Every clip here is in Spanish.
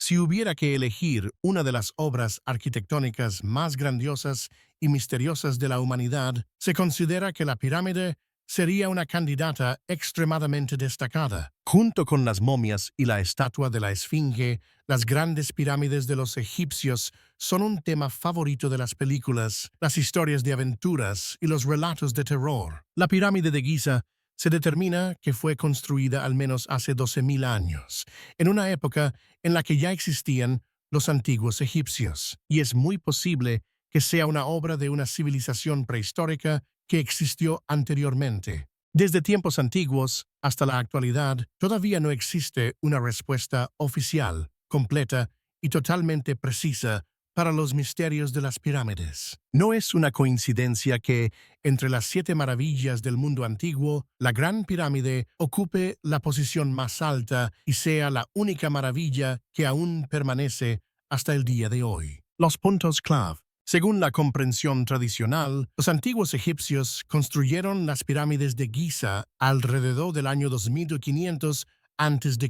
Si hubiera que elegir una de las obras arquitectónicas más grandiosas y misteriosas de la humanidad, se considera que la pirámide sería una candidata extremadamente destacada. Junto con las momias y la estatua de la Esfinge, las grandes pirámides de los egipcios son un tema favorito de las películas, las historias de aventuras y los relatos de terror. La pirámide de Giza se determina que fue construida al menos hace 12.000 años, en una época en la que ya existían los antiguos egipcios, y es muy posible que sea una obra de una civilización prehistórica que existió anteriormente. Desde tiempos antiguos hasta la actualidad, todavía no existe una respuesta oficial, completa y totalmente precisa para los misterios de las pirámides. No es una coincidencia que, entre las 7 maravillas del mundo antiguo, la Gran Pirámide ocupe la posición más alta y sea la única maravilla que aún permanece hasta el día de hoy. Los puntos clave. Según la comprensión tradicional, los antiguos egipcios construyeron las pirámides de Giza alrededor del año 2500 a.C.,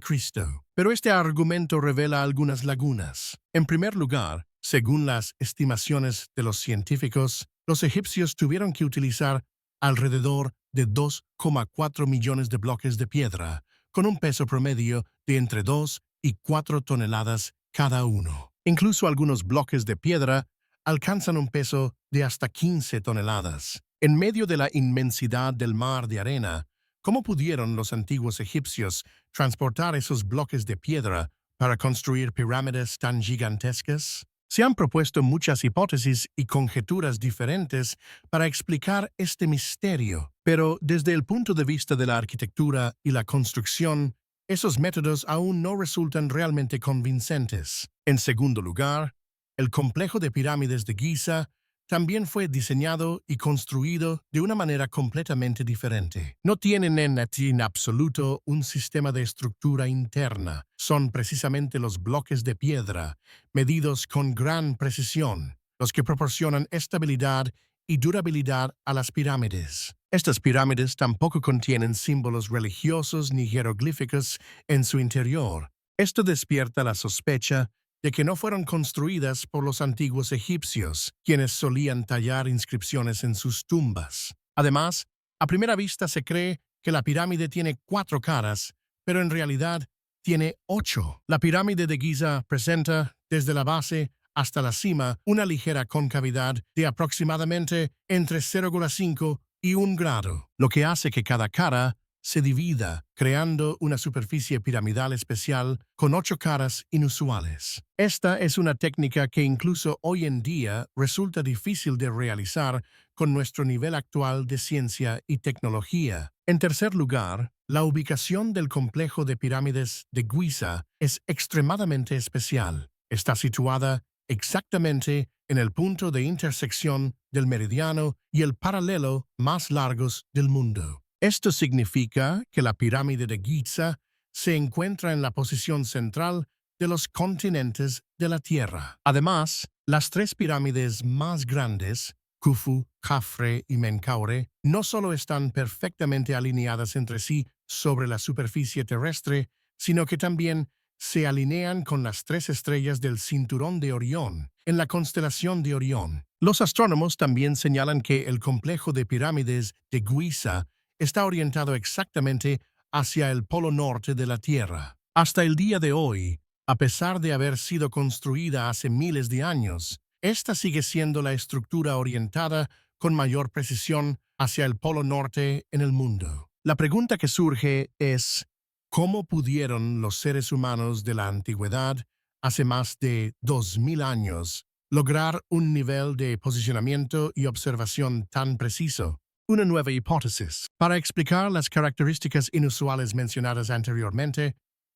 pero este argumento revela algunas lagunas. En primer lugar, según las estimaciones de los científicos, los egipcios tuvieron que utilizar alrededor de 2,4 millones de bloques de piedra, con un peso promedio de entre 2 y 4 toneladas cada uno. Incluso algunos bloques de piedra alcanzan un peso de hasta 15 toneladas. En medio de la inmensidad del mar de arena, ¿cómo pudieron los antiguos egipcios transportar esos bloques de piedra para construir pirámides tan gigantescas? Se han propuesto muchas hipótesis y conjeturas diferentes para explicar este misterio, pero desde el punto de vista de la arquitectura y la construcción, esos métodos aún no resultan realmente convincentes. En segundo lugar, el complejo de pirámides de Giza también fue diseñado y construido de una manera completamente diferente. No tienen en absoluto un sistema de estructura interna. Son precisamente los bloques de piedra, medidos con gran precisión, los que proporcionan estabilidad y durabilidad a las pirámides. Estas pirámides tampoco contienen símbolos religiosos ni jeroglíficos en su interior. Esto despierta la sospecha de que no fueron construidas por los antiguos egipcios, quienes solían tallar inscripciones en sus tumbas. Además, a primera vista se cree que la pirámide tiene 4 caras, pero en realidad tiene 8. La pirámide de Giza presenta, desde la base hasta la cima, una ligera concavidad de aproximadamente entre 0,5 y 1 grado, lo que hace que cada cara se divida, creando una superficie piramidal especial con 8 caras inusuales. Esta es una técnica que incluso hoy en día resulta difícil de realizar con nuestro nivel actual de ciencia y tecnología. En tercer lugar, la ubicación del complejo de pirámides de Giza es extremadamente especial. Está situada exactamente en el punto de intersección del meridiano y el paralelo más largos del mundo. Esto significa que la pirámide de Giza se encuentra en la posición central de los continentes de la Tierra. Además, las 3 pirámides más grandes, Khufu, Khafre y Menkaure, no solo están perfectamente alineadas entre sí sobre la superficie terrestre, sino que también se alinean con las 3 estrellas del cinturón de Orión, en la constelación de Orión. Los astrónomos también señalan que el complejo de pirámides de Giza está orientado exactamente hacia el polo norte de la Tierra. Hasta el día de hoy, a pesar de haber sido construida hace miles de años, esta sigue siendo la estructura orientada con mayor precisión hacia el polo norte en el mundo. La pregunta que surge es, ¿cómo pudieron los seres humanos de la antigüedad, hace más de 2000 años, lograr un nivel de posicionamiento y observación tan preciso? Una nueva hipótesis. Para explicar las características inusuales mencionadas anteriormente,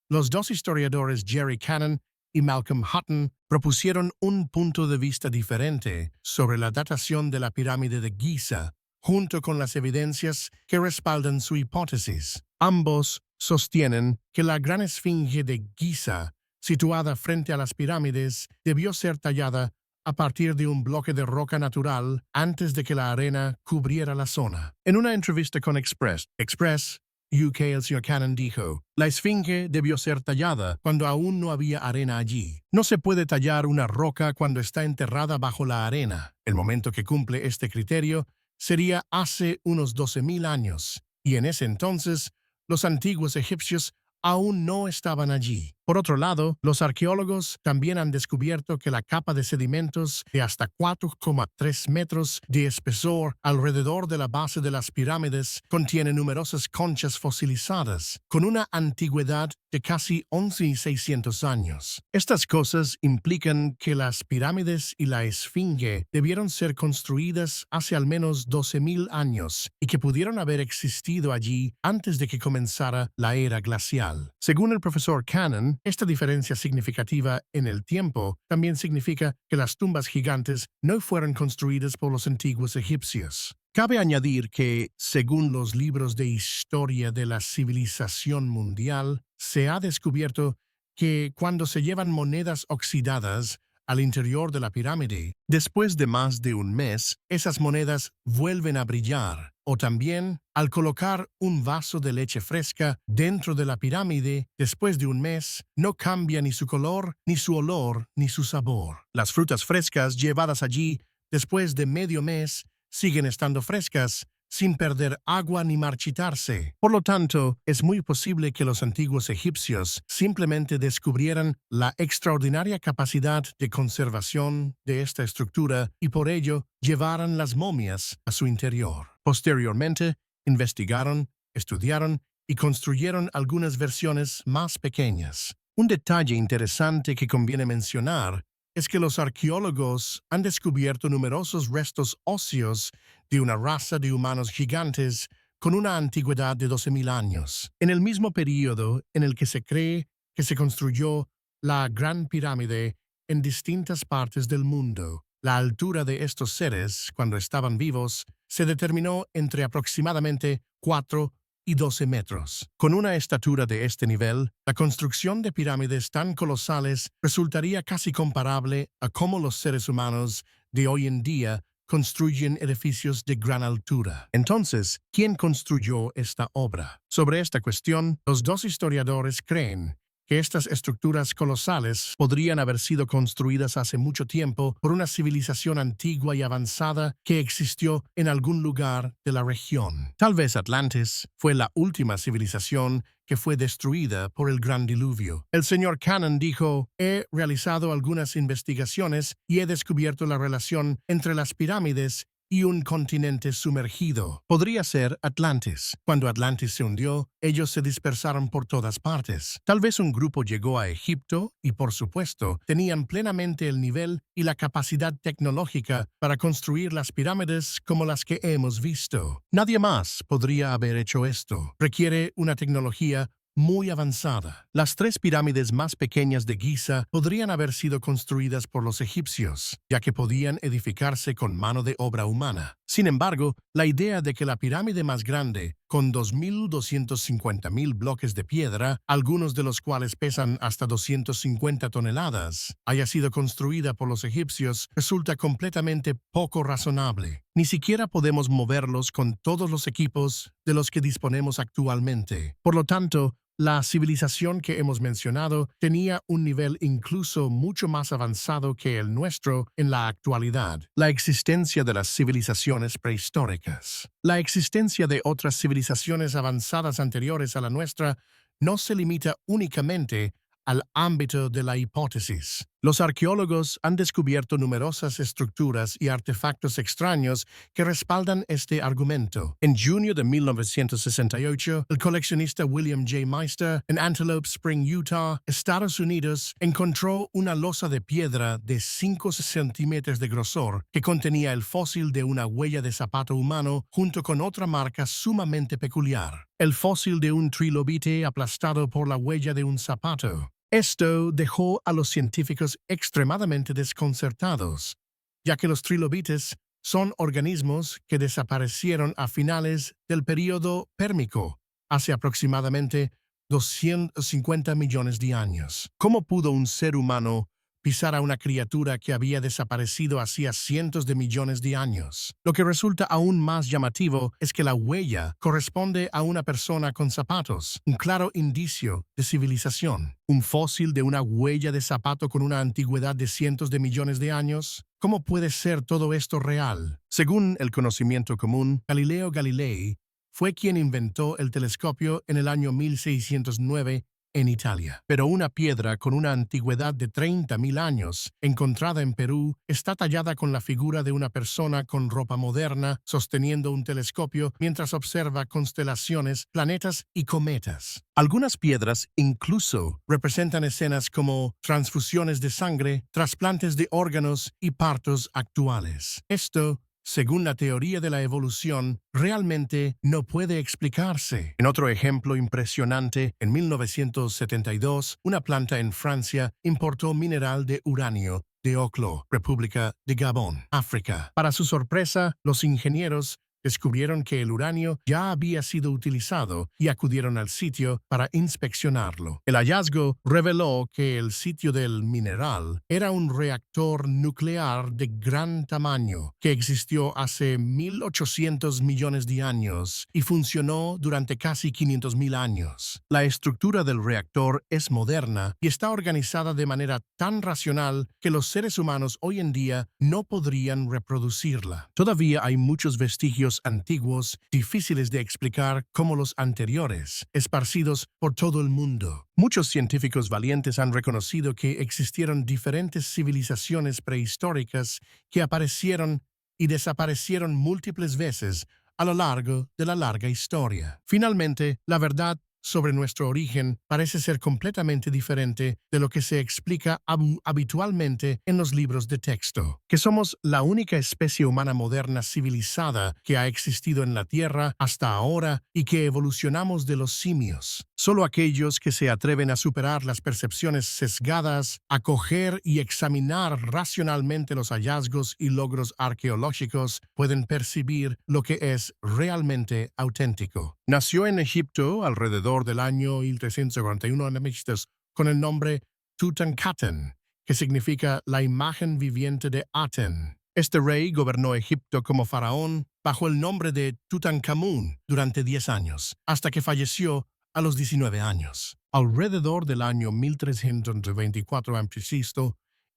los 2 historiadores Jerry Cannon y Malcolm Hutton propusieron un punto de vista diferente sobre la datación de la pirámide de Giza, junto con las evidencias que respaldan su hipótesis. Ambos sostienen que la gran esfinge de Giza, situada frente a las pirámides, debió ser tallada a partir de un bloque de roca natural antes de que la arena cubriera la zona. En una entrevista con Express UK el señor Cannon dijo, la esfinge debió ser tallada cuando aún no había arena allí. No se puede tallar una roca cuando está enterrada bajo la arena. El momento que cumple este criterio sería hace unos 12.000 años, y en ese entonces los antiguos egipcios aún no estaban allí. Por otro lado, los arqueólogos también han descubierto que la capa de sedimentos de hasta 4,3 metros de espesor alrededor de la base de las pirámides contiene numerosas conchas fosilizadas, con una antigüedad de casi 11.600 años. Estas cosas implican que las pirámides y la esfinge debieron ser construidas hace al menos 12.000 años y que pudieron haber existido allí antes de que comenzara la era glacial. Según el profesor Cannon, esta diferencia significativa en el tiempo también significa que las tumbas gigantes no fueron construidas por los antiguos egipcios. Cabe añadir que, según los libros de historia de la civilización mundial, se ha descubierto que cuando se llevan monedas oxidadas al interior de la pirámide, después de más de un mes, esas monedas vuelven a brillar. O también, al colocar un vaso de leche fresca dentro de la pirámide, después de un mes, no cambia ni su color, ni su olor, ni su sabor. Las frutas frescas llevadas allí después de medio mes siguen estando frescas, sin perder agua ni marchitarse. Por lo tanto, es muy posible que los antiguos egipcios simplemente descubrieran la extraordinaria capacidad de conservación de esta estructura y por ello llevaran las momias a su interior. Posteriormente, investigaron, estudiaron y construyeron algunas versiones más pequeñas. Un detalle interesante que conviene mencionar es que los arqueólogos han descubierto numerosos restos óseos de una raza de humanos gigantes con una antigüedad de 12.000 años. En el mismo periodo en el que se cree que se construyó la Gran Pirámide en distintas partes del mundo, la altura de estos seres, cuando estaban vivos, se determinó entre aproximadamente 4 y 12 metros. Con una estatura de este nivel, la construcción de pirámides tan colosales resultaría casi comparable a cómo los seres humanos de hoy en día construyen edificios de gran altura. Entonces, ¿quién construyó esta obra? Sobre esta cuestión, los dos historiadores creen que estas estructuras colosales podrían haber sido construidas hace mucho tiempo por una civilización antigua y avanzada que existió en algún lugar de la región. Tal vez Atlantis fue la última civilización que fue destruida por el gran diluvio. El señor Cannon dijo, he realizado algunas investigaciones y he descubierto la relación entre las pirámides y un continente sumergido. Podría ser Atlantis. Cuando Atlantis se hundió, ellos se dispersaron por todas partes. Tal vez un grupo llegó a Egipto y, por supuesto, tenían plenamente el nivel y la capacidad tecnológica para construir las pirámides como las que hemos visto. Nadie más podría haber hecho esto. Requiere una tecnología muy avanzada. Las 3 pirámides más pequeñas de Giza podrían haber sido construidas por los egipcios, ya que podían edificarse con mano de obra humana. Sin embargo, la idea de que la pirámide más grande, con 2.250.000 bloques de piedra, algunos de los cuales pesan hasta 250 toneladas, haya sido construida por los egipcios, resulta completamente poco razonable. Ni siquiera podemos moverlos con todos los equipos de los que disponemos actualmente. Por lo tanto, la civilización que hemos mencionado tenía un nivel incluso mucho más avanzado que el nuestro en la actualidad. La existencia de las civilizaciones prehistóricas. La existencia de otras civilizaciones avanzadas anteriores a la nuestra no se limita únicamente al ámbito de la hipótesis. Los arqueólogos han descubierto numerosas estructuras y artefactos extraños que respaldan este argumento. En junio de 1968, el coleccionista William J. Meister, en Antelope Spring, Utah, Estados Unidos, encontró una losa de piedra de 5 centímetros de grosor que contenía el fósil de una huella de zapato humano junto con otra marca sumamente peculiar, el fósil de un trilobite aplastado por la huella de un zapato. Esto dejó a los científicos extremadamente desconcertados, ya que los trilobites son organismos que desaparecieron a finales del período Pérmico, hace aproximadamente 250 millones de años. ¿Cómo pudo un ser humano pisara una criatura que había desaparecido hacía cientos de millones de años. Lo que resulta aún más llamativo es que la huella corresponde a una persona con zapatos, un claro indicio de civilización. ¿Un fósil de una huella de zapato con una antigüedad de cientos de millones de años? ¿Cómo puede ser todo esto real? Según el conocimiento común, Galileo Galilei fue quien inventó el telescopio en el año 1609 en Italia. Pero una piedra con una antigüedad de 30.000 años, encontrada en Perú, está tallada con la figura de una persona con ropa moderna sosteniendo un telescopio mientras observa constelaciones, planetas y cometas. Algunas piedras incluso representan escenas como transfusiones de sangre, trasplantes de órganos y partos actuales. Esto, según la teoría de la evolución, realmente no puede explicarse. En otro ejemplo impresionante, en 1972, una planta en Francia importó mineral de uranio de Oclo, República de Gabón, África. Para su sorpresa, los ingenieros descubrieron que el uranio ya había sido utilizado y acudieron al sitio para inspeccionarlo. El hallazgo reveló que el sitio del mineral era un reactor nuclear de gran tamaño que existió hace 1.800 millones de años y funcionó durante casi 500.000 años. La estructura del reactor es moderna y está organizada de manera tan racional que los seres humanos hoy en día no podrían reproducirla. Todavía hay muchos vestigios antiguos, difíciles de explicar como los anteriores, esparcidos por todo el mundo. Muchos científicos valientes han reconocido que existieron diferentes civilizaciones prehistóricas que aparecieron y desaparecieron múltiples veces a lo largo de la larga historia. Finalmente, la verdad sobre nuestro origen parece ser completamente diferente de lo que se explica habitualmente en los libros de texto, que somos la única especie humana moderna civilizada que ha existido en la Tierra hasta ahora y que evolucionamos de los simios. Solo aquellos que se atreven a superar las percepciones sesgadas, a coger y examinar racionalmente los hallazgos y logros arqueológicos pueden percibir lo que es realmente auténtico. Nació en Egipto alrededor del año 1341 a.C. con el nombre Tutankaten, que significa la imagen viviente de Aten. Este rey gobernó Egipto como faraón bajo el nombre de Tutankamón durante 10 años, hasta que falleció a los 19 años. Alrededor del año 1324 a.C.,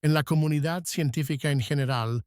en la comunidad científica en general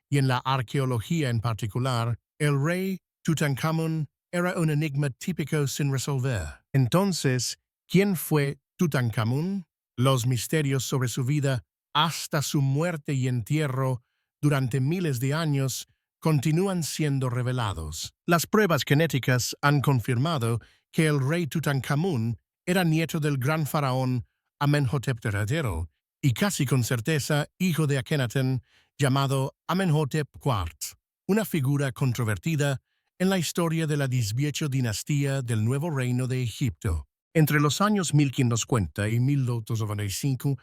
y en la arqueología en particular, el rey Tutankamón era un enigma típico sin resolver. Entonces, ¿quién fue Tutankamón? Los misterios sobre su vida hasta su muerte y entierro durante miles de años continúan siendo revelados. Las pruebas genéticas han confirmado que el rey Tutankamón era nieto del gran faraón Amenhotep III y casi con certeza hijo de Akenatón llamado Amenhotep IV, una figura controvertida en la historia de la 18 dinastía del Nuevo Reino de Egipto. Entre los años 1550 y 1295,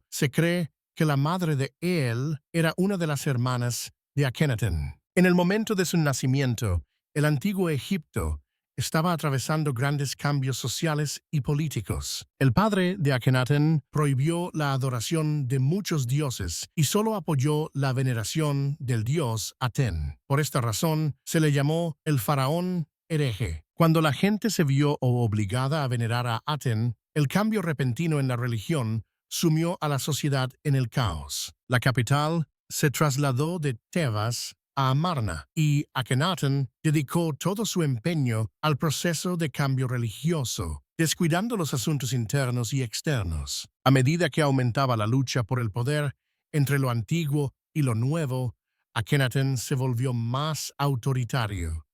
se cree que la madre de él era una de las hermanas de Akenatón. En el momento de su nacimiento, el antiguo Egipto estaba atravesando grandes cambios sociales y políticos. El padre de Akenatón prohibió la adoración de muchos dioses y solo apoyó la veneración del dios Aten. Por esta razón, se le llamó el faraón hereje. Cuando la gente se vio obligada a venerar a Aten, el cambio repentino en la religión sumió a la sociedad en el caos. La capital se trasladó de Tebas a Amarna y Akenatón dedicó todo su empeño al proceso de cambio religioso, descuidando los asuntos internos y externos. A medida que aumentaba la lucha por el poder entre lo antiguo y lo nuevo, Akenatón se volvió más autoritario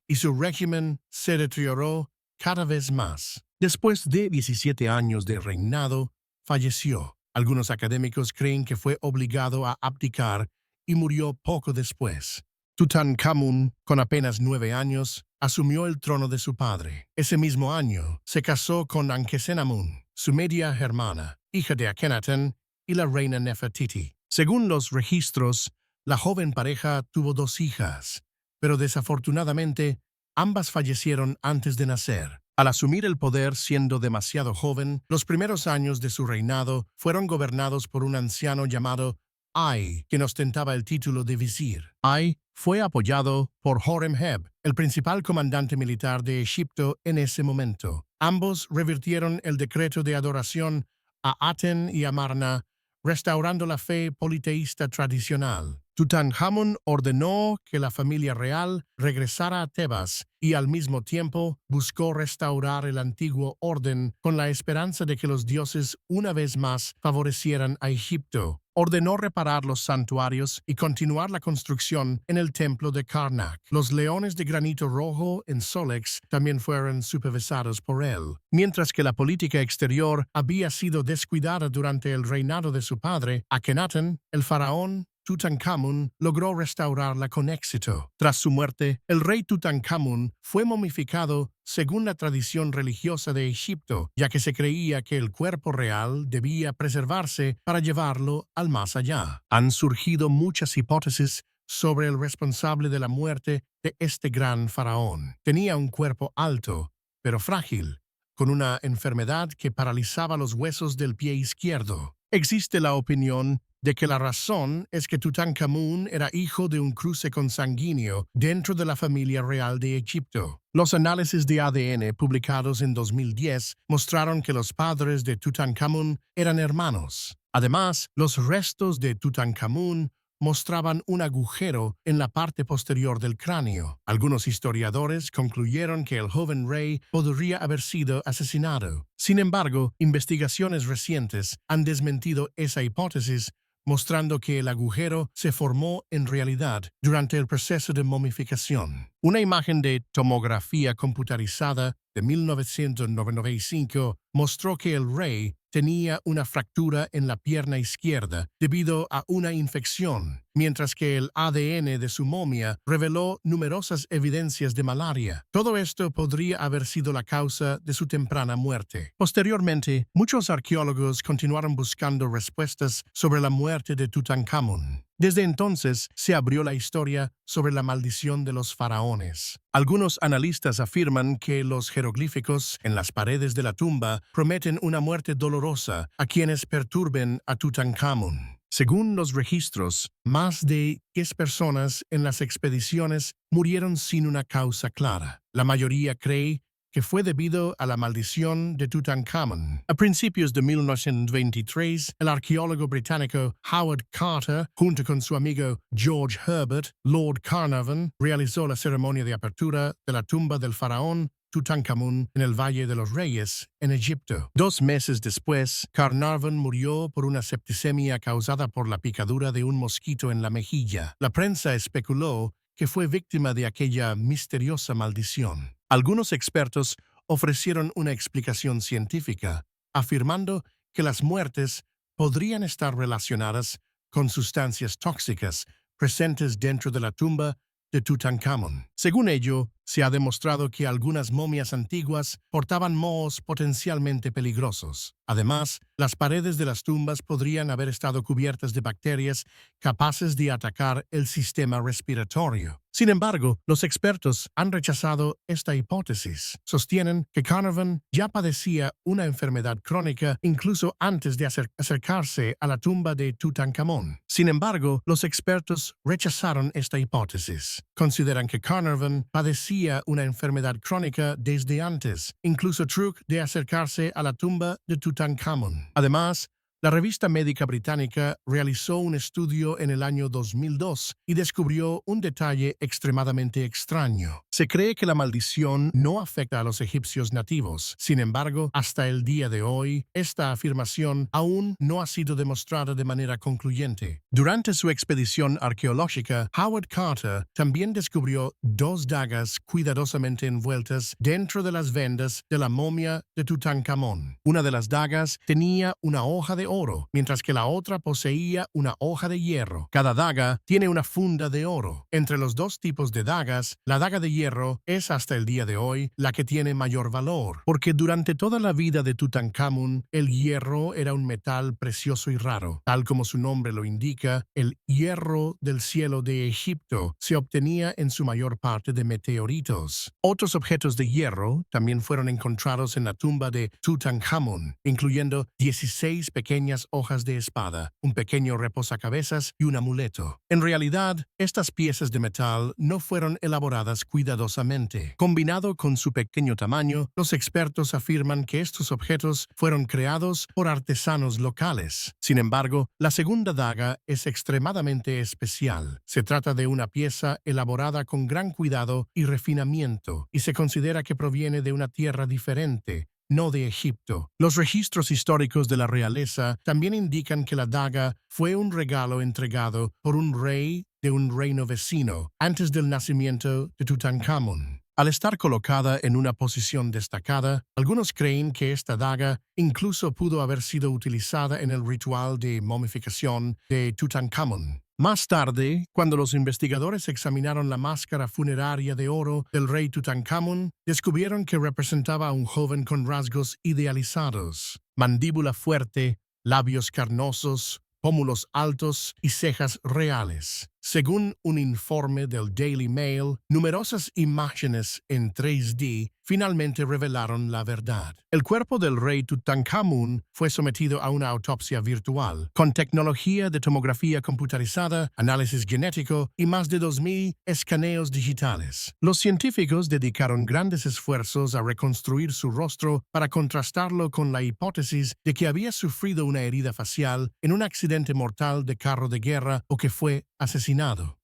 y su régimen se deterioró cada vez más. Después de 17 años de reinado, falleció. Algunos académicos creen que fue obligado a abdicar y murió poco después. Tutankamón, con apenas 9 años, asumió el trono de su padre. Ese mismo año, se casó con Ankhesenamun, su media hermana, hija de Akenatón y la reina Nefertiti. Según los registros, la joven pareja tuvo 2 hijas, pero desafortunadamente ambas fallecieron antes de nacer. Al asumir el poder siendo demasiado joven, los primeros años de su reinado fueron gobernados por un anciano llamado Ay, quien ostentaba el título de visir. Ay fue apoyado por Horemheb, el principal comandante militar de Egipto en ese momento. Ambos revirtieron el decreto de adoración a Aten y a Marna, restaurando la fe politeísta tradicional. Tutankamón ordenó que la familia real regresara a Tebas y al mismo tiempo buscó restaurar el antiguo orden con la esperanza de que los dioses una vez más favorecieran a Egipto. Ordenó reparar los santuarios y continuar la construcción en el templo de Karnak. Los leones de granito rojo en Solex también fueron supervisados por él. Mientras que la política exterior había sido descuidada durante el reinado de su padre, Akenatón, el faraón Tutankamón logró restaurarla con éxito. Tras su muerte, el rey Tutankamón fue momificado según la tradición religiosa de Egipto, ya que se creía que el cuerpo real debía preservarse para llevarlo al más allá. Han surgido muchas hipótesis sobre el responsable de la muerte de este gran faraón. Tenía un cuerpo alto, pero frágil, con una enfermedad que paralizaba los huesos del pie izquierdo. Existe la opinión de que la razón es que Tutankamón era hijo de un cruce consanguíneo dentro de la familia real de Egipto. Los análisis de ADN publicados en 2010 mostraron que los padres de Tutankamón eran hermanos. Además, los restos de Tutankamón mostraban un agujero en la parte posterior del cráneo. Algunos historiadores concluyeron que el joven rey podría haber sido asesinado. Sin embargo, investigaciones recientes han desmentido esa hipótesis, mostrando que el agujero se formó en realidad durante el proceso de momificación. Una imagen de tomografía computarizada de 1995 mostró que el rey tenía una fractura en la pierna izquierda debido a una infección, mientras que el ADN de su momia reveló numerosas evidencias de malaria. Todo esto podría haber sido la causa de su temprana muerte. Posteriormente, muchos arqueólogos continuaron buscando respuestas sobre la muerte de Tutankamón. Desde entonces se abrió la historia sobre la maldición de los faraones. Algunos analistas afirman que los jeroglíficos en las paredes de la tumba prometen una muerte dolorosa a quienes perturben a Tutankamón. Según los registros, más de 10 personas en las expediciones murieron sin una causa clara. La mayoría cree que fue debido a la maldición de Tutankamón. A principios de 1923, el arqueólogo británico Howard Carter, junto con su amigo George Herbert, Lord Carnarvon, realizó la ceremonia de apertura de la tumba del faraón Tutankamón en el Valle de los Reyes, en Egipto. 2 meses después, Carnarvon murió por una septicemia causada por la picadura de un mosquito en la mejilla. La prensa especuló que fue víctima de aquella misteriosa maldición. Algunos expertos ofrecieron una explicación científica, afirmando que las muertes podrían estar relacionadas con sustancias tóxicas presentes dentro de la tumba de Tutankamón. Según ello, se ha demostrado que algunas momias antiguas portaban mohos potencialmente peligrosos. Además, las paredes de las tumbas podrían haber estado cubiertas de bacterias capaces de atacar el sistema respiratorio. Sin embargo, los expertos han rechazado esta hipótesis. Sostienen que Carnarvon ya padecía una enfermedad crónica incluso antes de acercarse a la tumba de Tutankamón. Sin embargo, los expertos rechazaron esta hipótesis. Consideran que Carnarvon padecía una enfermedad crónica desde antes, incluso de acercarse a la tumba de Tutankamón. Además, la revista médica británica realizó un estudio en el año 2002 y descubrió un detalle extremadamente extraño. Se cree que la maldición no afecta a los egipcios nativos. Sin embargo, hasta el día de hoy, esta afirmación aún no ha sido demostrada de manera concluyente. Durante su expedición arqueológica, Howard Carter también descubrió 2 dagas cuidadosamente envueltas dentro de las vendas de la momia de Tutankamón. Una de las dagas tenía una hoja de oro, mientras que la otra poseía una hoja de hierro. Cada daga tiene una funda de oro. Entre los 2 tipos de dagas, la daga de hierro hierro es hasta el día de hoy la que tiene mayor valor, porque durante toda la vida de Tutankamón, el hierro era un metal precioso y raro. Tal como su nombre lo indica, el hierro del cielo de Egipto se obtenía en su mayor parte de meteoritos. Otros objetos de hierro también fueron encontrados en la tumba de Tutankamón, incluyendo 16 pequeñas hojas de espada, un pequeño reposacabezas y un amuleto. En realidad, estas piezas de metal no fueron elaboradas cuidadosamente. Combinado con su pequeño tamaño, los expertos afirman que estos objetos fueron creados por artesanos locales. Sin embargo, la segunda daga es extremadamente especial. Se trata de una pieza elaborada con gran cuidado y refinamiento, y se considera que proviene de una tierra diferente, no de Egipto. Los registros históricos de la realeza también indican que la daga fue un regalo entregado por un rey de un reino vecino antes del nacimiento de Tutankamón. Al estar colocada en una posición destacada, algunos creen que esta daga incluso pudo haber sido utilizada en el ritual de momificación de Tutankamón. Más tarde, cuando los investigadores examinaron la máscara funeraria de oro del rey Tutankamón, descubrieron que representaba a un joven con rasgos idealizados: mandíbula fuerte, labios carnosos, pómulos altos y cejas reales. Según un informe del Daily Mail, numerosas imágenes en 3D finalmente revelaron la verdad. El cuerpo del rey Tutankamón fue sometido a una autopsia virtual, con tecnología de tomografía computarizada, análisis genético y más de 2.000 escaneos digitales. Los científicos dedicaron grandes esfuerzos a reconstruir su rostro para contrastarlo con la hipótesis de que había sufrido una herida facial en un accidente mortal de carro de guerra o que fue asesinado.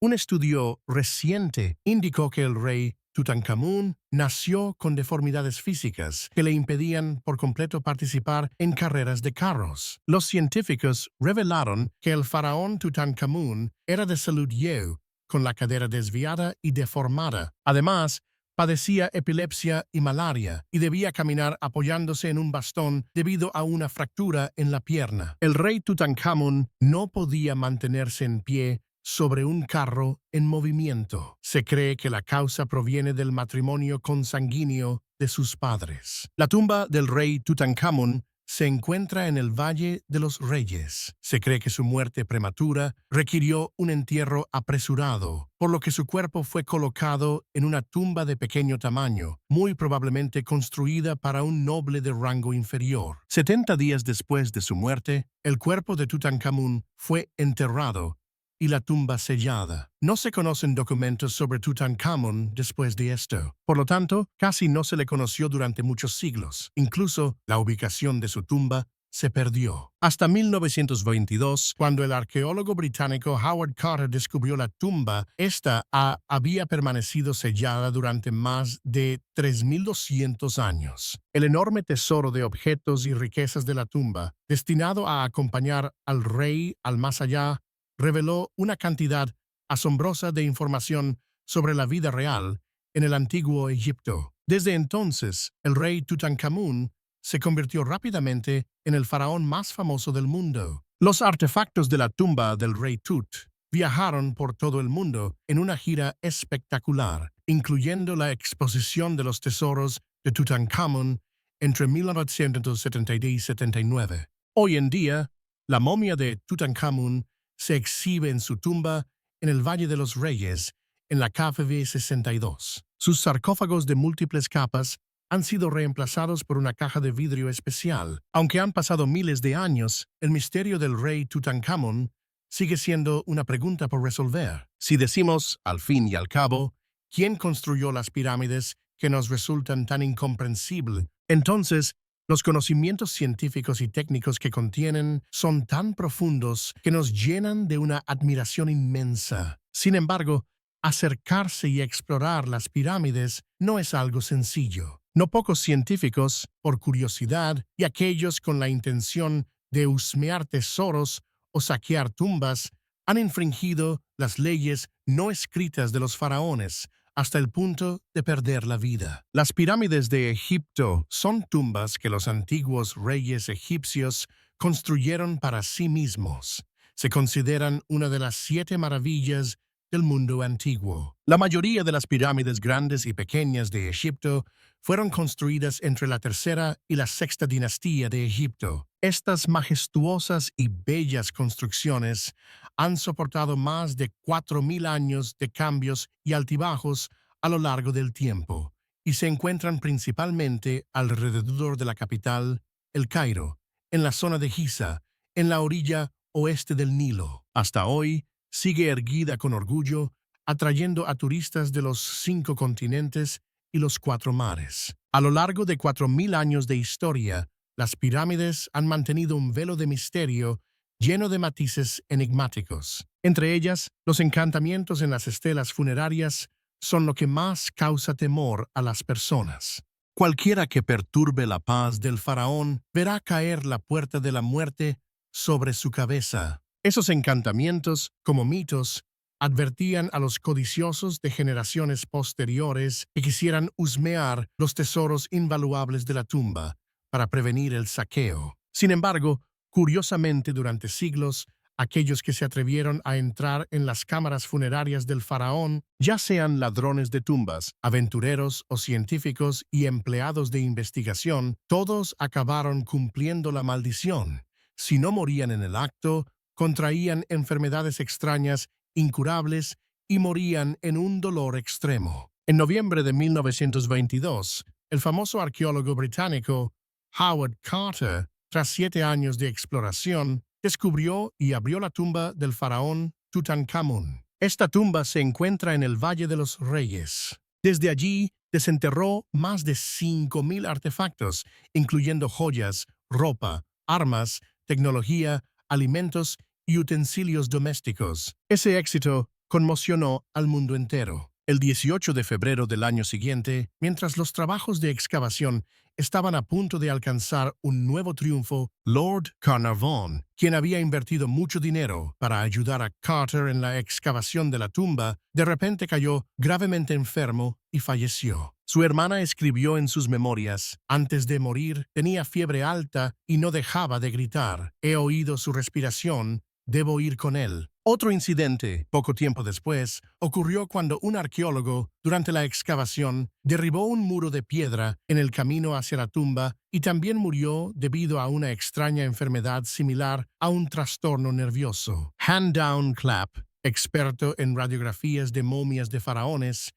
Un estudio reciente indicó que el rey Tutankamón nació con deformidades físicas que le impedían por completo participar en carreras de carros. Los científicos revelaron que el faraón Tutankamón era de salud yeu, con la cadera desviada y deformada. Además, padecía epilepsia y malaria y debía caminar apoyándose en un bastón debido a una fractura en la pierna. El rey Tutankamón no podía mantenerse en pie sobre un carro en movimiento. Se cree que la causa proviene del matrimonio consanguíneo de sus padres. La tumba del rey Tutankamón se encuentra en el Valle de los Reyes. Se cree que su muerte prematura requirió un entierro apresurado, por lo que su cuerpo fue colocado en una tumba de pequeño tamaño, muy probablemente construida para un noble de rango inferior. 70 días después de su muerte, el cuerpo de Tutankamón fue enterrado y la tumba sellada. No se conocen documentos sobre Tutankamón después de esto. Por lo tanto, casi no se le conoció durante muchos siglos. Incluso la ubicación de su tumba se perdió. Hasta 1922, cuando el arqueólogo británico Howard Carter descubrió la tumba, esta había permanecido sellada durante más de 3.200 años. El enorme tesoro de objetos y riquezas de la tumba, destinado a acompañar al rey al más allá, reveló una cantidad asombrosa de información sobre la vida real en el antiguo Egipto. Desde entonces, el rey Tutankamón se convirtió rápidamente en el faraón más famoso del mundo. Los artefactos de la tumba del rey Tut viajaron por todo el mundo en una gira espectacular, incluyendo la exposición de los tesoros de Tutankamón entre 1970 y 79. Hoy en día, la momia de Tutankamón se exhibe en su tumba en el Valle de los Reyes, en la KFV 62. Sus sarcófagos de múltiples capas han sido reemplazados por una caja de vidrio especial. Aunque han pasado miles de años, el misterio del rey Tutankamón sigue siendo una pregunta por resolver. Si decimos, al fin y al cabo, ¿quién construyó las pirámides que nos resultan tan incomprensibles? Entonces, los conocimientos científicos y técnicos que contienen son tan profundos que nos llenan de una admiración inmensa. Sin embargo, acercarse y explorar las pirámides no es algo sencillo. No pocos científicos, por curiosidad, y aquellos con la intención de husmear tesoros o saquear tumbas, han infringido las leyes no escritas de los faraones, hasta el punto de perder la vida. Las pirámides de Egipto son tumbas que los antiguos reyes egipcios construyeron para sí mismos. Se consideran una de las 7 maravillas del mundo antiguo. La mayoría de las pirámides grandes y pequeñas de Egipto fueron construidas entre la tercera y la sexta dinastía de Egipto. Estas majestuosas y bellas construcciones han soportado más de 4.000 años de cambios y altibajos a lo largo del tiempo, y se encuentran principalmente alrededor de la capital, El Cairo, en la zona de Giza, en la orilla oeste del Nilo. Hasta hoy, sigue erguida con orgullo, atrayendo a turistas de los 5 continentes y los 4 mares. A lo largo de 4.000 años de historia, las pirámides han mantenido un velo de misterio lleno de matices enigmáticos. Entre ellas, los encantamientos en las estelas funerarias son lo que más causa temor a las personas. Cualquiera que perturbe la paz del faraón verá caer la puerta de la muerte sobre su cabeza. Esos encantamientos, como mitos, advertían a los codiciosos de generaciones posteriores que quisieran husmear los tesoros invaluables de la tumba para prevenir el saqueo. Sin embargo, curiosamente, durante siglos, aquellos que se atrevieron a entrar en las cámaras funerarias del faraón, ya sean ladrones de tumbas, aventureros o científicos y empleados de investigación, todos acabaron cumpliendo la maldición. Si no morían en el acto, contraían enfermedades extrañas, incurables, y morían en un dolor extremo. En noviembre de 1922, el famoso arqueólogo británico Howard Carter, tras 7 años de exploración, descubrió y abrió la tumba del faraón Tutankamón. Esta tumba se encuentra en el Valle de los Reyes. Desde allí desenterró más de 5.000 artefactos, incluyendo joyas, ropa, armas, tecnología, alimentos y utensilios domésticos. Ese éxito conmocionó al mundo entero. El 18 de febrero del año siguiente, mientras los trabajos de excavación estaban a punto de alcanzar un nuevo triunfo, Lord Carnarvon, quien había invertido mucho dinero para ayudar a Carter en la excavación de la tumba, de repente cayó gravemente enfermo y falleció. Su hermana escribió en sus memorias: antes de morir tenía fiebre alta y no dejaba de gritar. He oído su respiración, debo ir con él. Otro incidente, poco tiempo después, ocurrió cuando un arqueólogo, durante la excavación, derribó un muro de piedra en el camino hacia la tumba y también murió debido a una extraña enfermedad similar a un trastorno nervioso. Handown Clapp, experto en radiografías de momias de faraones,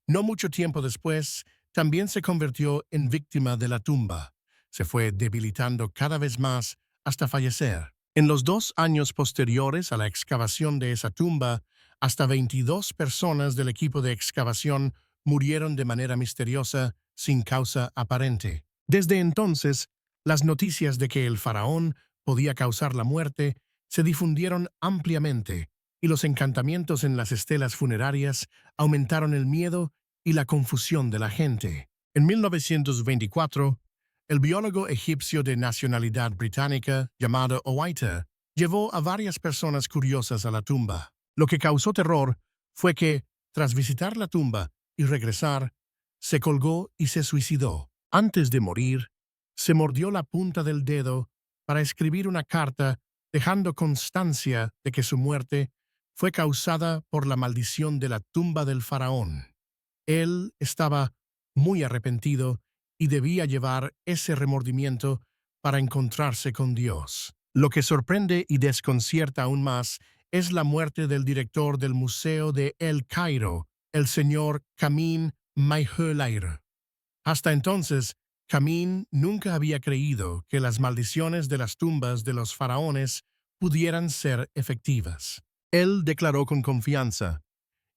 no mucho tiempo después, también se convirtió en víctima de la tumba. Se fue debilitando cada vez más hasta fallecer. En los 2 años posteriores a la excavación de esa tumba, hasta 22 personas del equipo de excavación murieron de manera misteriosa, sin causa aparente. Desde entonces, las noticias de que el faraón podía causar la muerte se difundieron ampliamente, y los encantamientos en las estelas funerarias aumentaron el miedo y la confusión de la gente. En 1924, el biólogo egipcio de nacionalidad británica llamado Owaita llevó a varias personas curiosas a la tumba. Lo que causó terror fue que, tras visitar la tumba y regresar, se colgó y se suicidó. Antes de morir, se mordió la punta del dedo para escribir una carta dejando constancia de que su muerte fue causada por la maldición de la tumba del faraón. Él estaba muy arrepentido y debía llevar ese remordimiento para encontrarse con Dios. Lo que sorprende y desconcierta aún más es la muerte del director del Museo de El Cairo, el señor Kamin Mayhelair. Hasta entonces, Kamin nunca había creído que las maldiciones de las tumbas de los faraones pudieran ser efectivas. Él declaró con confianza: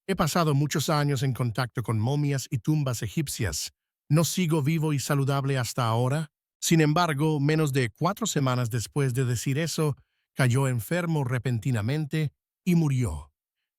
he pasado muchos años en contacto con momias y tumbas egipcias. ¿No sigo vivo y saludable hasta ahora? Sin embargo, menos de 4 semanas después de decir eso, cayó enfermo repentinamente y murió.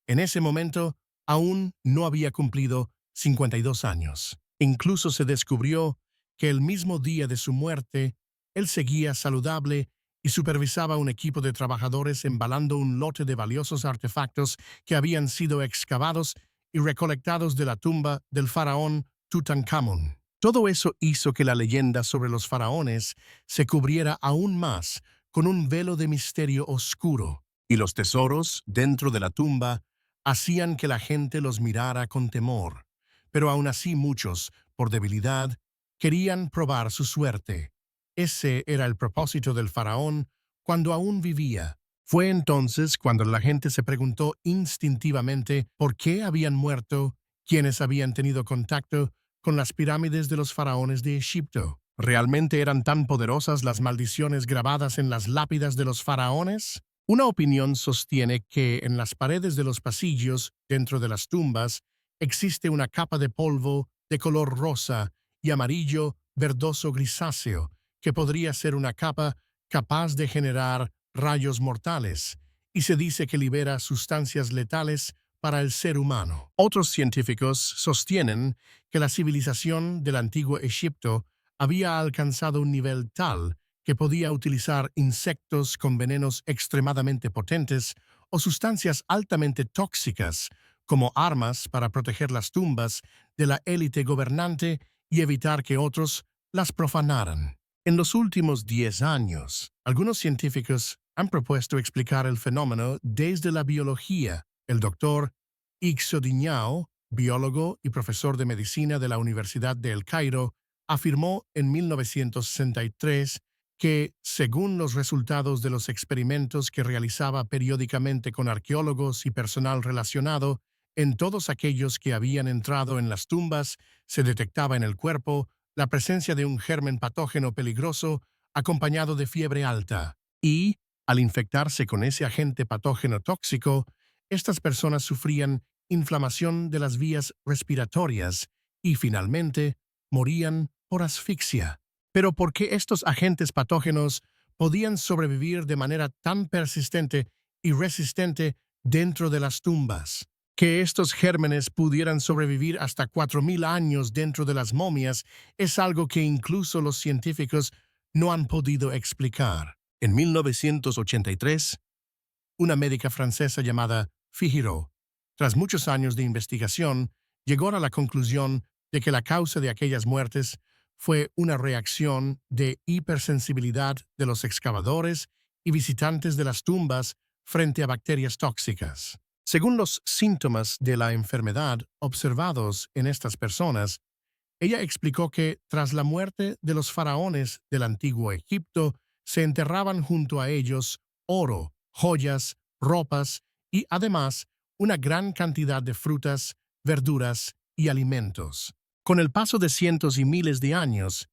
En ese momento, aún no había cumplido 52 años. Incluso se descubrió que el mismo día de su muerte, él seguía saludable y supervisaba un equipo de trabajadores embalando un lote de valiosos artefactos que habían sido excavados y recolectados de la tumba del faraón Tutankamón. Todo eso hizo que la leyenda sobre los faraones se cubriera aún más con un velo de misterio oscuro, y los tesoros dentro de la tumba hacían que la gente los mirara con temor, pero aún así muchos, por debilidad, querían probar su suerte. Ese era el propósito del faraón cuando aún vivía. Fue entonces cuando la gente se preguntó instintivamente por qué habían muerto quienes habían tenido contacto con las pirámides de los faraones de Egipto. ¿Realmente eran tan poderosas las maldiciones grabadas en las lápidas de los faraones? Una opinión sostiene que en las paredes de los pasillos, dentro de las tumbas, existe una capa de polvo de color rosa y amarillo verdoso grisáceo, que podría ser una capa capaz de generar rayos mortales, y se dice que libera sustancias letales para el ser humano. Otros científicos sostienen que la civilización del antiguo Egipto había alcanzado un nivel tal que podía utilizar insectos con venenos extremadamente potentes o sustancias altamente tóxicas como armas para proteger las tumbas de la élite gobernante y evitar que otros las profanaran. En los últimos 10 años, algunos científicos han propuesto explicar el fenómeno desde la biología. El doctor Ixodiñao, biólogo y profesor de medicina de la Universidad de El Cairo, afirmó en 1963 que, según los resultados de los experimentos que realizaba periódicamente con arqueólogos y personal relacionado, en todos aquellos que habían entrado en las tumbas se detectaba en el cuerpo la presencia de un germen patógeno peligroso acompañado de fiebre alta. Y, al infectarse con ese agente patógeno tóxico, estas personas sufrían inflamación de las vías respiratorias y, finalmente, morían por asfixia. Pero ¿por qué estos agentes patógenos podían sobrevivir de manera tan persistente y resistente dentro de las tumbas? Que estos gérmenes pudieran sobrevivir hasta 4.000 años dentro de las momias es algo que incluso los científicos no han podido explicar. En 1983, una médica francesa llamada Figaro, tras muchos años de investigación, llegó a la conclusión de que la causa de aquellas muertes fue una reacción de hipersensibilidad de los excavadores y visitantes de las tumbas frente a bacterias tóxicas. Según los síntomas de la enfermedad observados en estas personas, ella explicó que tras la muerte de los faraones del antiguo Egipto, se enterraban junto a ellos oro, joyas, ropas y además una gran cantidad de frutas, verduras y alimentos. Con el paso de cientos y miles de años,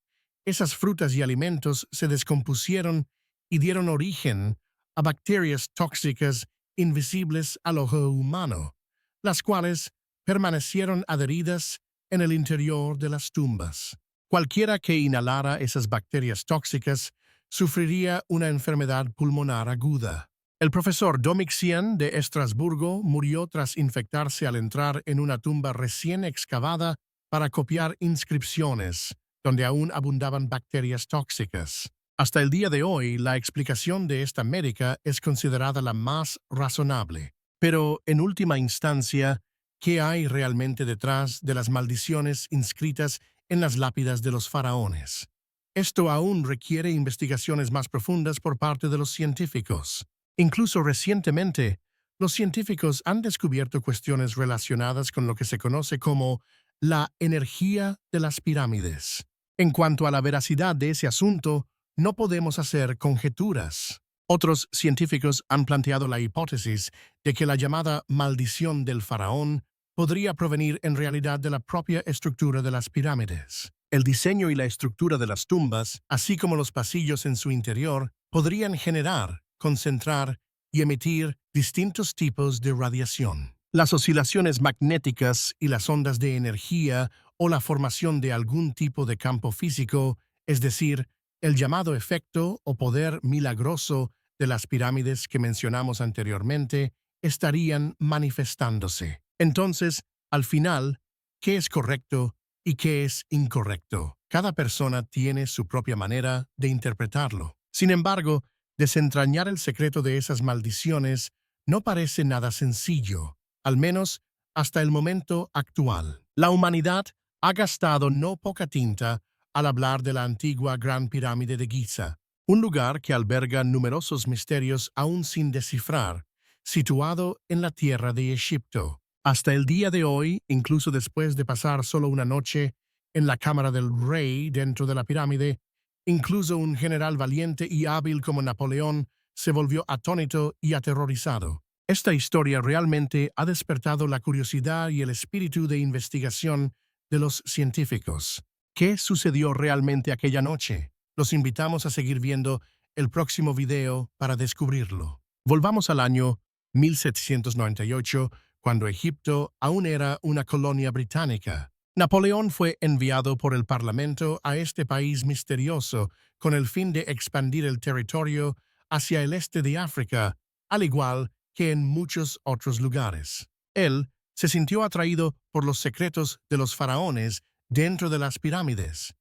esas frutas y alimentos se descompusieron y dieron origen a bacterias tóxicas invisibles al ojo humano, las cuales permanecieron adheridas en el interior de las tumbas. Cualquiera que inhalara esas bacterias tóxicas sufriría una enfermedad pulmonar aguda. El profesor Domitian de Estrasburgo murió tras infectarse al entrar en una tumba recién excavada para copiar inscripciones, donde aún abundaban bacterias tóxicas. Hasta el día de hoy, la explicación de esta médica es considerada la más razonable. Pero, en última instancia, ¿qué hay realmente detrás de las maldiciones inscritas en las lápidas de los faraones? Esto aún requiere investigaciones más profundas por parte de los científicos. Incluso recientemente, los científicos han descubierto cuestiones relacionadas con lo que se conoce como la energía de las pirámides. En cuanto a la veracidad de ese asunto, no podemos hacer conjeturas. Otros científicos han planteado la hipótesis de que la llamada maldición del faraón podría provenir en realidad de la propia estructura de las pirámides. El diseño y la estructura de las tumbas, así como los pasillos en su interior, podrían generar, concentrar y emitir distintos tipos de radiación. Las oscilaciones magnéticas y las ondas de energía o la formación de algún tipo de campo físico, es decir, el llamado efecto o poder milagroso de las pirámides que mencionamos anteriormente, estarían manifestándose. Entonces, al final, ¿qué es correcto y qué es incorrecto? Cada persona tiene su propia manera de interpretarlo. Sin embargo, desentrañar el secreto de esas maldiciones no parece nada sencillo, al menos hasta el momento actual. La humanidad ha gastado no poca tinta al hablar de la antigua Gran Pirámide de Giza, un lugar que alberga numerosos misterios aún sin descifrar, situado en la tierra de Egipto. Hasta el día de hoy, incluso después de pasar solo una noche en la cámara del rey dentro de la pirámide, incluso un general valiente y hábil como Napoleón se volvió atónito y aterrorizado. Esta historia realmente ha despertado la curiosidad y el espíritu de investigación de los científicos. ¿Qué sucedió realmente aquella noche? Los invitamos a seguir viendo el próximo video para descubrirlo. Volvamos al año 1798, cuando Egipto aún era una colonia británica. Napoleón fue enviado por el Parlamento a este país misterioso con el fin de expandir el territorio hacia el este de África, al igual que en muchos otros lugares. Él se sintió atraído por los secretos de los faraones dentro de las pirámides,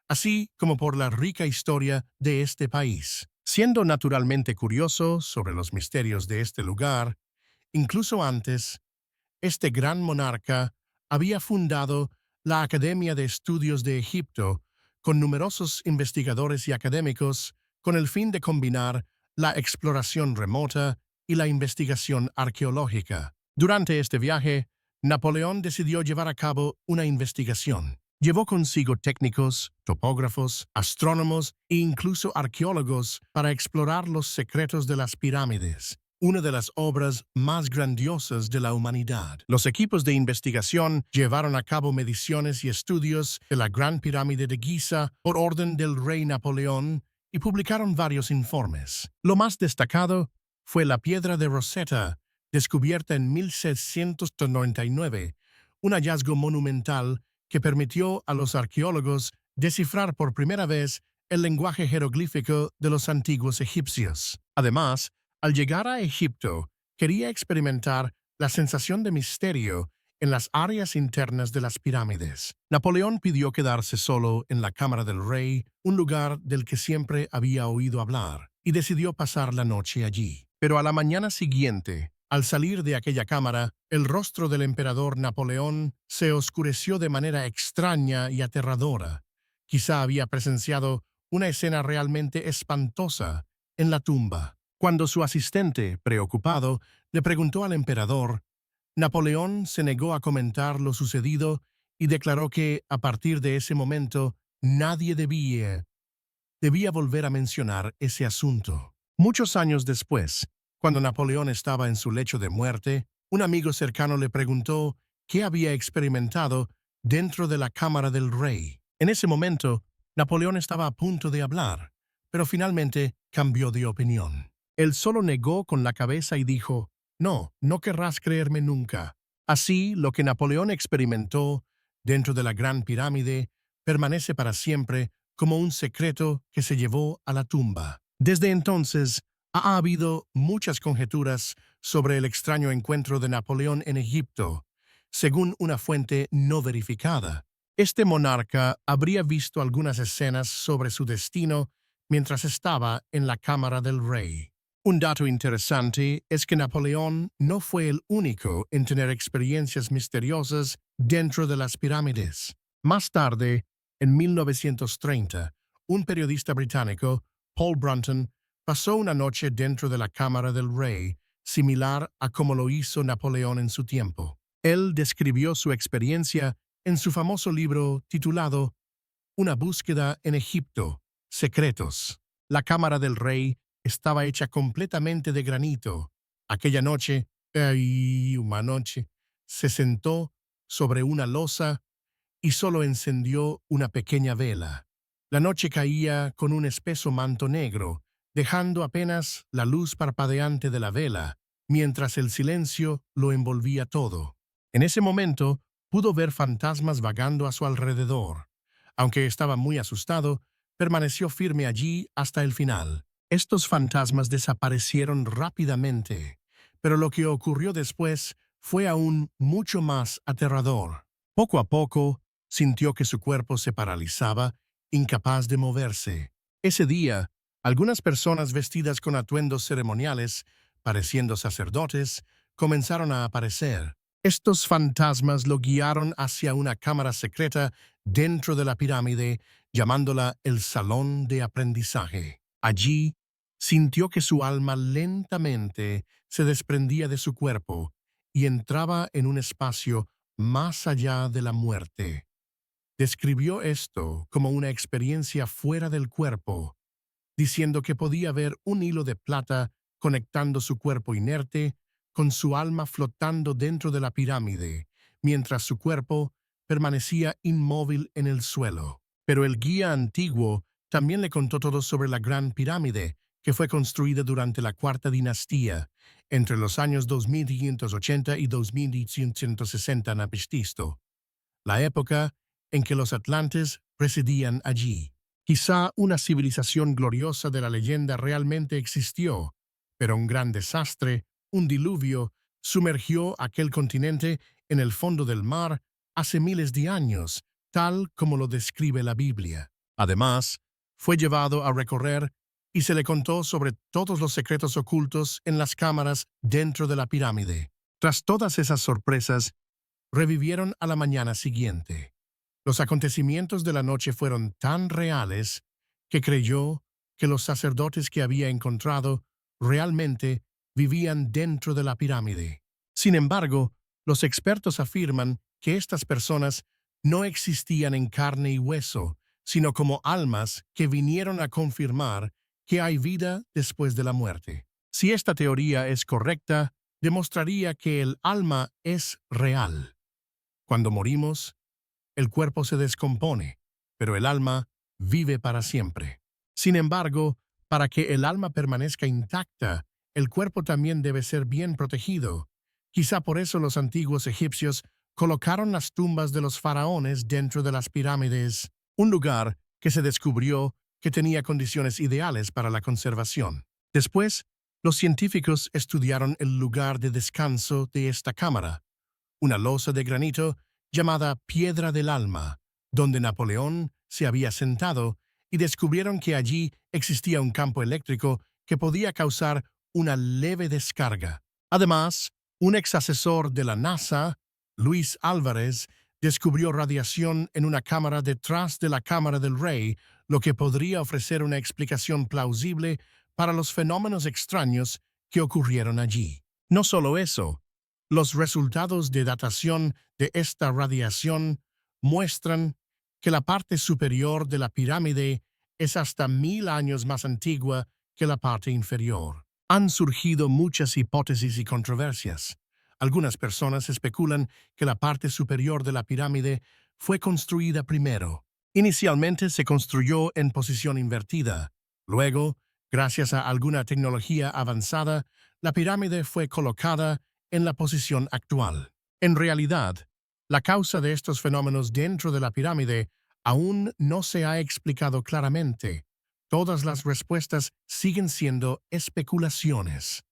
así como por la rica historia de este país. Siendo naturalmente curioso sobre los misterios de este lugar, incluso antes, este gran monarca había fundado la Academia de Estudios de Egipto con numerosos investigadores y académicos con el fin de combinar la exploración remota y la investigación arqueológica. Durante este viaje, Napoleón decidió llevar a cabo una investigación. Llevó consigo técnicos, topógrafos, astrónomos e incluso arqueólogos para explorar los secretos de las pirámides, una de las obras más grandiosas de la humanidad. Los equipos de investigación llevaron a cabo mediciones y estudios de la Gran Pirámide de Giza por orden del rey Napoleón y publicaron varios informes. Lo más destacado fue la piedra de Rosetta, descubierta en 1699, un hallazgo monumental que permitió a los arqueólogos descifrar por primera vez el lenguaje jeroglífico de los antiguos egipcios. Además, al llegar a Egipto, quería experimentar la sensación de misterio en las áreas internas de las pirámides. Napoleón pidió quedarse solo en la cámara del rey, un lugar del que siempre había oído hablar, y decidió pasar la noche allí. Pero a la mañana siguiente, al salir de aquella cámara, el rostro del emperador Napoleón se oscureció de manera extraña y aterradora. Quizá había presenciado una escena realmente espantosa en la tumba. Cuando su asistente, preocupado, le preguntó al emperador, Napoleón se negó a comentar lo sucedido y declaró que, a partir de ese momento, nadie debía volver a mencionar ese asunto. Muchos años después, cuando Napoleón estaba en su lecho de muerte, un amigo cercano le preguntó qué había experimentado dentro de la cámara del rey. En ese momento, Napoleón estaba a punto de hablar, pero finalmente cambió de opinión. Él solo negó con la cabeza y dijo, «No, no querrás creerme nunca». Así, lo que Napoleón experimentó dentro de la Gran Pirámide permanece para siempre como un secreto que se llevó a la tumba. Desde entonces, ha habido muchas conjeturas sobre el extraño encuentro de Napoleón en Egipto, según una fuente no verificada. Este monarca habría visto algunas escenas sobre su destino mientras estaba en la cámara del rey. Un dato interesante es que Napoleón no fue el único en tener experiencias misteriosas dentro de las pirámides. Más tarde, en 1930, un periodista británico, Paul Brunton, pasó una noche dentro de la cámara del rey, similar a como lo hizo Napoleón en su tiempo. Él describió su experiencia en su famoso libro titulado Una búsqueda en Egipto, Secretos. La cámara del rey estaba hecha completamente de granito. Aquella noche, una noche, se sentó sobre una losa y solo encendió una pequeña vela. La noche caía con un espeso manto negro, dejando apenas la luz parpadeante de la vela, mientras el silencio lo envolvía todo. En ese momento, pudo ver fantasmas vagando a su alrededor. Aunque estaba muy asustado, permaneció firme allí hasta el final. Estos fantasmas desaparecieron rápidamente, pero lo que ocurrió después fue aún mucho más aterrador. Poco a poco, sintió que su cuerpo se paralizaba, incapaz de moverse. Ese día, algunas personas vestidas con atuendos ceremoniales, pareciendo sacerdotes, comenzaron a aparecer. Estos fantasmas lo guiaron hacia una cámara secreta dentro de la pirámide, llamándola el Salón de Aprendizaje. Allí, sintió que su alma lentamente se desprendía de su cuerpo y entraba en un espacio más allá de la muerte. Describió esto como una experiencia fuera del cuerpo, diciendo que podía ver un hilo de plata conectando su cuerpo inerte con su alma flotando dentro de la pirámide, mientras su cuerpo permanecía inmóvil en el suelo. Pero el guía antiguo también le contó todo sobre la Gran Pirámide, que fue construida durante la Cuarta Dinastía, entre los años 2580 y 2160 a.C., la época en que los atlantes residían allí. Quizá una civilización gloriosa de la leyenda realmente existió, pero un gran desastre, un diluvio, sumergió aquel continente en el fondo del mar hace miles de años, tal como lo describe la Biblia. Además, fue llevado a recorrer y se le contó sobre todos los secretos ocultos en las cámaras dentro de la pirámide. Tras todas esas sorpresas, revivieron a la mañana siguiente. Los acontecimientos de la noche fueron tan reales que creyó que los sacerdotes que había encontrado realmente vivían dentro de la pirámide. Sin embargo, los expertos afirman que estas personas no existían en carne y hueso, sino como almas que vinieron a confirmar que hay vida después de la muerte. Si esta teoría es correcta, demostraría que el alma es real. Cuando morimos, el cuerpo se descompone, pero el alma vive para siempre. Sin embargo, para que el alma permanezca intacta, el cuerpo también debe ser bien protegido. Quizá por eso los antiguos egipcios colocaron las tumbas de los faraones dentro de las pirámides, un lugar que se descubrió que tenía condiciones ideales para la conservación. Después, los científicos estudiaron el lugar de descanso de esta cámara, una losa de granito llamada Piedra del Alma, donde Napoleón se había sentado, y descubrieron que allí existía un campo eléctrico que podía causar una leve descarga. Además, un ex asesor de la NASA, Luis Álvarez, descubrió radiación en una cámara detrás de la Cámara del Rey, lo que podría ofrecer una explicación plausible para los fenómenos extraños que ocurrieron allí. No solo eso, los resultados de datación de esta radiación muestran que la parte superior de la pirámide es hasta 1000 años más antigua que la parte inferior. Han surgido muchas hipótesis y controversias. Algunas personas especulan que la parte superior de la pirámide fue construida primero. Inicialmente se construyó en posición invertida. Luego, gracias a alguna tecnología avanzada, la pirámide fue colocada en la posición actual. En realidad, la causa de estos fenómenos dentro de la pirámide aún no se ha explicado claramente. Todas las respuestas siguen siendo especulaciones.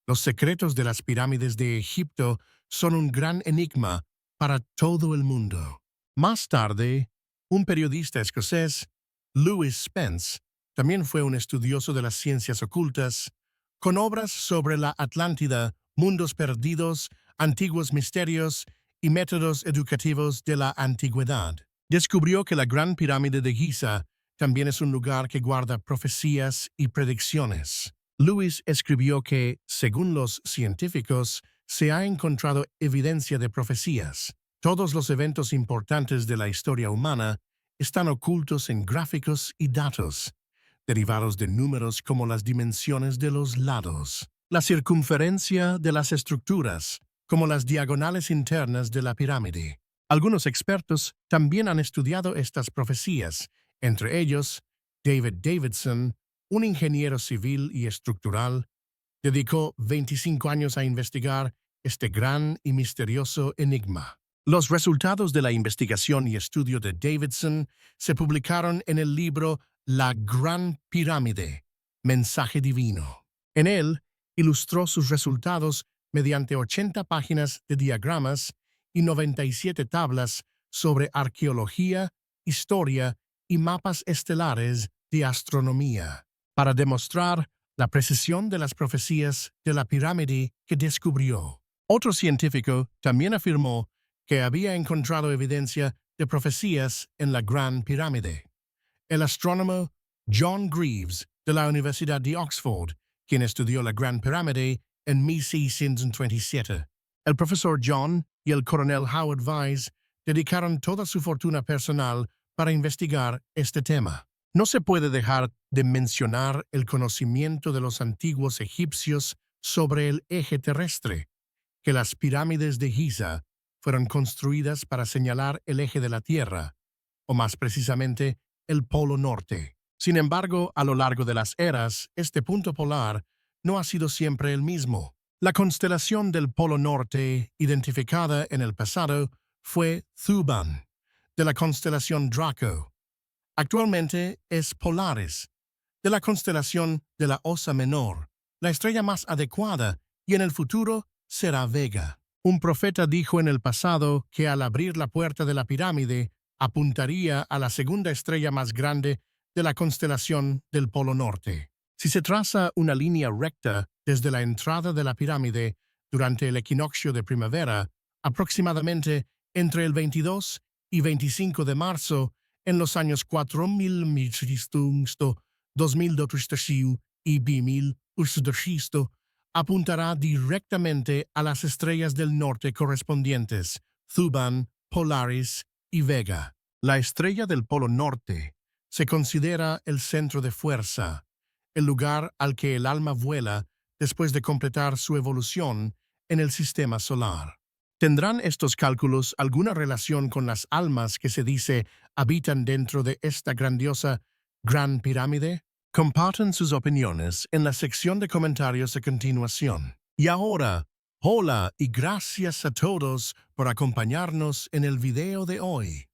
Los secretos de las pirámides de Egipto son un gran enigma para todo el mundo. Más tarde, un periodista escocés, Lewis Spence, también fue un estudioso de las ciencias ocultas, con obras sobre la Atlántida, mundos perdidos, antiguos misterios y métodos educativos de la antigüedad. Descubrió que la Gran Pirámide de Giza también es un lugar que guarda profecías y predicciones. Lewis escribió que, según los científicos, se ha encontrado evidencia de profecías. Todos los eventos importantes de la historia humana están ocultos en gráficos y datos, derivados de números como las dimensiones de los lados, la circunferencia de las estructuras, como las diagonales internas de la pirámide. Algunos expertos también han estudiado estas profecías, entre ellos David Davidson, un ingeniero civil y estructural, dedicó 25 años a investigar este gran y misterioso enigma. Los resultados de la investigación y estudio de Davidson se publicaron en el libro La Gran Pirámide, Mensaje Divino. En él, ilustró sus resultados mediante 80 páginas de diagramas y 97 tablas sobre arqueología, historia y mapas estelares de astronomía, para demostrar la precisión de las profecías de la pirámide que descubrió. Otro científico también afirmó que había encontrado evidencia de profecías en la Gran Pirámide. El astrónomo John Greaves de la Universidad de Oxford, quien estudió la Gran Pirámide en 1627. El profesor John y el coronel Howard Weiss dedicaron toda su fortuna personal para investigar este tema. No se puede dejar de mencionar el conocimiento de los antiguos egipcios sobre el eje terrestre, que las pirámides de Giza fueron construidas para señalar el eje de la Tierra, o más precisamente, el Polo Norte. Sin embargo, a lo largo de las eras, este punto polar no ha sido siempre el mismo. La constelación del Polo Norte, identificada en el pasado, fue Thuban, de la constelación Draco. Actualmente es Polaris, de la constelación de la Osa Menor, la estrella más adecuada, y en el futuro será Vega. Un profeta dijo en el pasado que al abrir la puerta de la pirámide, apuntaría a la segunda estrella más grande de la constelación del Polo Norte. Si se traza una línea recta desde la entrada de la pirámide durante el equinoccio de primavera, aproximadamente entre el 22 y 25 de marzo, en los años 4000, 2200 y 2000, apuntará directamente a las estrellas del norte correspondientes, Thuban, Polaris y Vega. La estrella del Polo Norte se considera el centro de fuerza, el lugar al que el alma vuela después de completar su evolución en el sistema solar. ¿Tendrán estos cálculos alguna relación con las almas que se dice habitan dentro de esta grandiosa Gran Pirámide? Compartan sus opiniones en la sección de comentarios a continuación. Y ahora, hola y gracias a todos por acompañarnos en el video de hoy.